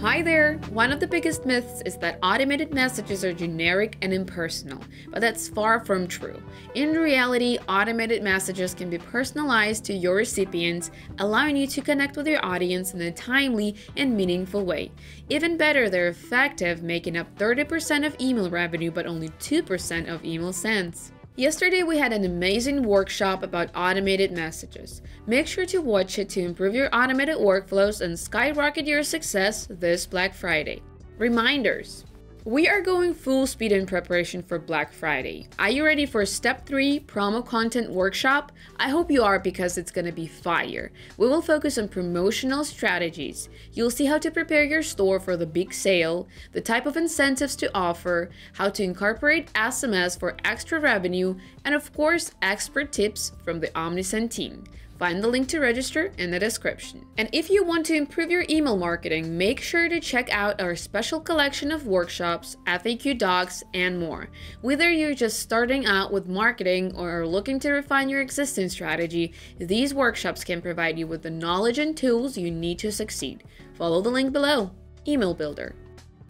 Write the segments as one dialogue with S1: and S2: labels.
S1: Hi there! One of the biggest myths is that automated messages are generic and impersonal, but that's far from true. In reality, automated messages can be personalized to your recipients, allowing you to connect with your audience in a timely and meaningful way. Even better, they're effective, making up 30% of email revenue but only 2% of email sends. Yesterday, we had an amazing workshop about automated messages. Make sure to watch it to improve your automated workflows and skyrocket your success this Black Friday. Reminders: we are going full speed in preparation for Black Friday. Are you ready for Step 3 Promo Content Workshop? I hope you are, because it's gonna be fire. We will focus on promotional strategies. You'll see how to prepare your store for the big sale, the type of incentives to offer, how to incorporate SMS for extra revenue, and of course, expert tips from the Omnisend team. Find the link to register in the description. And if you want to improve your email marketing, make sure to check out our special collection of workshops, FAQ docs, and more. Whether you're just starting out with marketing or are looking to refine your existing strategy, these workshops can provide you with the knowledge and tools you need to succeed. Follow the link below. Email Builder.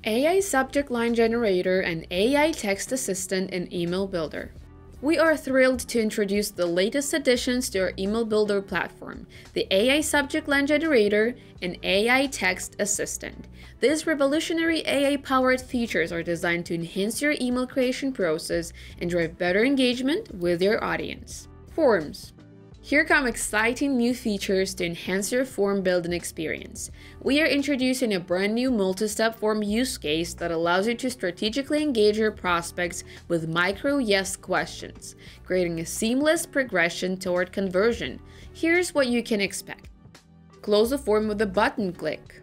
S1: AI Subject Line Generator and AI Text Assistant in Email Builder. We are thrilled to introduce the latest additions to our Email Builder platform, the AI Subject Line Generator and AI Text Assistant. These revolutionary AI-powered features are designed to enhance your email creation process and drive better engagement with your audience. Forms. Here come exciting new features to enhance your form building experience. We are introducing a brand new multi-step form use case that allows you to strategically engage your prospects with micro yes questions, creating a seamless progression toward conversion. Here's what you can expect. Close the form with a button click.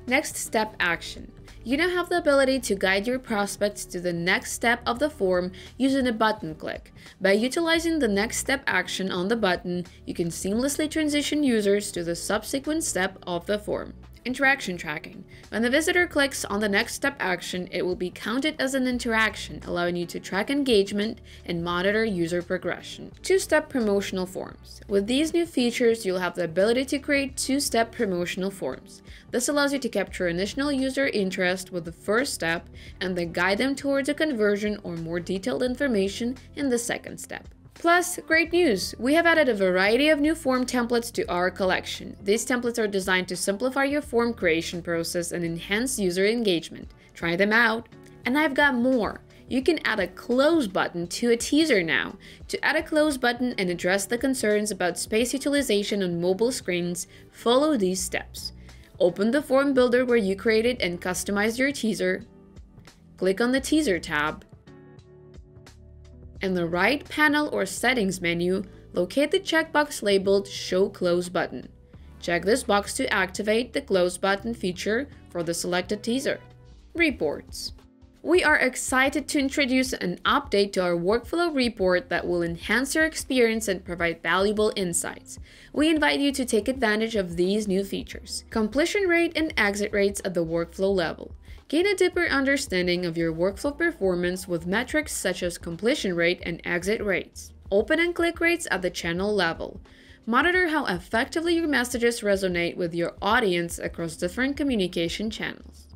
S1: Next step action. You now have the ability to guide your prospects to the next step of the form using a button click. By utilizing the next step action on the button, you can seamlessly transition users to the subsequent step of the form. Interaction tracking. When the visitor clicks on the next step action, it will be counted as an interaction, allowing you to track engagement and monitor user progression. Two-step promotional forms. With these new features, you'll have the ability to create two-step promotional forms. This allows you to capture initial user interest with the first step and then guide them towards a conversion or more detailed information in the second step. Plus, great news! We have added a variety of new form templates to our collection. These templates are designed to simplify your form creation process and enhance user engagement. Try them out! And I've got more! You can add a close button to a teaser now. To add a close button and address the concerns about space utilization on mobile screens, follow these steps. Open the form builder where you created and customized your teaser. Click on the Teaser tab. In the right panel or settings menu, locate the checkbox labeled Show Close button. Check this box to activate the close button feature for the selected teaser. Reports. We are excited to introduce an update to our workflow report that will enhance your experience and provide valuable insights. We invite you to take advantage of these new features. Completion rate and exit rates at the workflow level. Gain a deeper understanding of your workflow performance with metrics such as completion rate and exit rates. Open and click rates at the channel level. Monitor how effectively your messages resonate with your audience across different communication channels.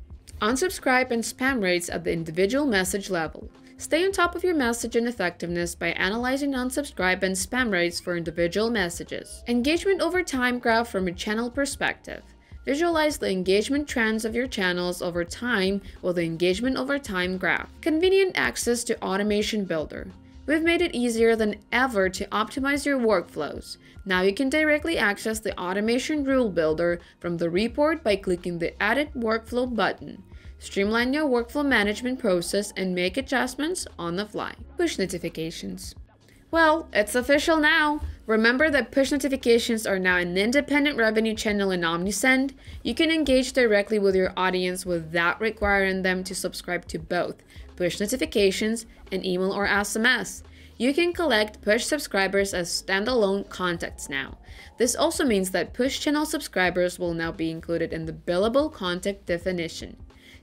S1: Unsubscribe and spam rates at the individual message level. Stay on top of your message and effectiveness by analyzing unsubscribe and spam rates for individual messages. Engagement over time graph from a channel perspective. Visualize the engagement trends of your channels over time with the engagement over time graph. Convenient access to Automation Builder. We've made it easier than ever to optimize your workflows. Now you can directly access the Automation Rule Builder from the report by clicking the Edit Workflow button. Streamline your workflow management process and make adjustments on the fly. Push notifications. Well, it's official now! Remember that push notifications are now an independent revenue channel in Omnisend. You can engage directly with your audience without requiring them to subscribe to both push notifications and email or SMS. You can collect push subscribers as standalone contacts now. This also means that push channel subscribers will now be included in the billable contact definition.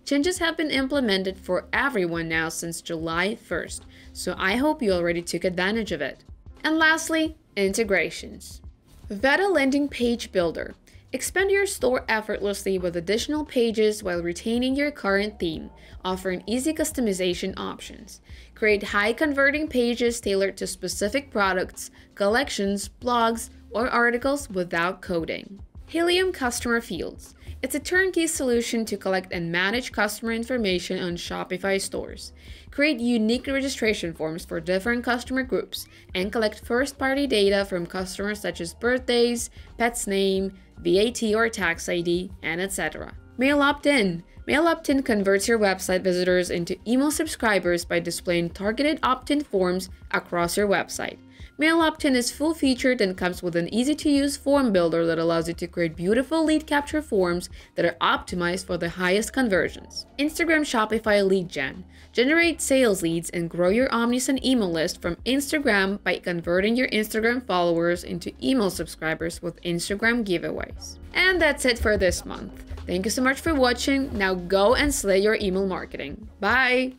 S1: Changes have been implemented for everyone now since July 1st, so I hope you already took advantage of it. And lastly, integrations. Vet a landing page builder. Expand your store effortlessly with additional pages while retaining your current theme, offering easy customization options. Create high-converting pages tailored to specific products, collections, blogs, or articles without coding. Helium Customer Fields. It's a turnkey solution to collect and manage customer information on Shopify stores. Create unique registration forms for different customer groups and collect first-party data from customers such as birthdays, pet's name, VAT or tax ID, and etc. Mail opt-in. Mail opt-in converts your website visitors into email subscribers by displaying targeted opt-in forms across your website. Mail opt-in is full-featured and comes with an easy-to-use form builder that allows you to create beautiful lead capture forms that are optimized for the highest conversions. Instagram Shopify Lead Gen. Generate sales leads and grow your Omnisend email list from Instagram by converting your Instagram followers into email subscribers with Instagram giveaways. And that's it for this month. Thank you so much for watching. Now go and slay your email marketing. Bye!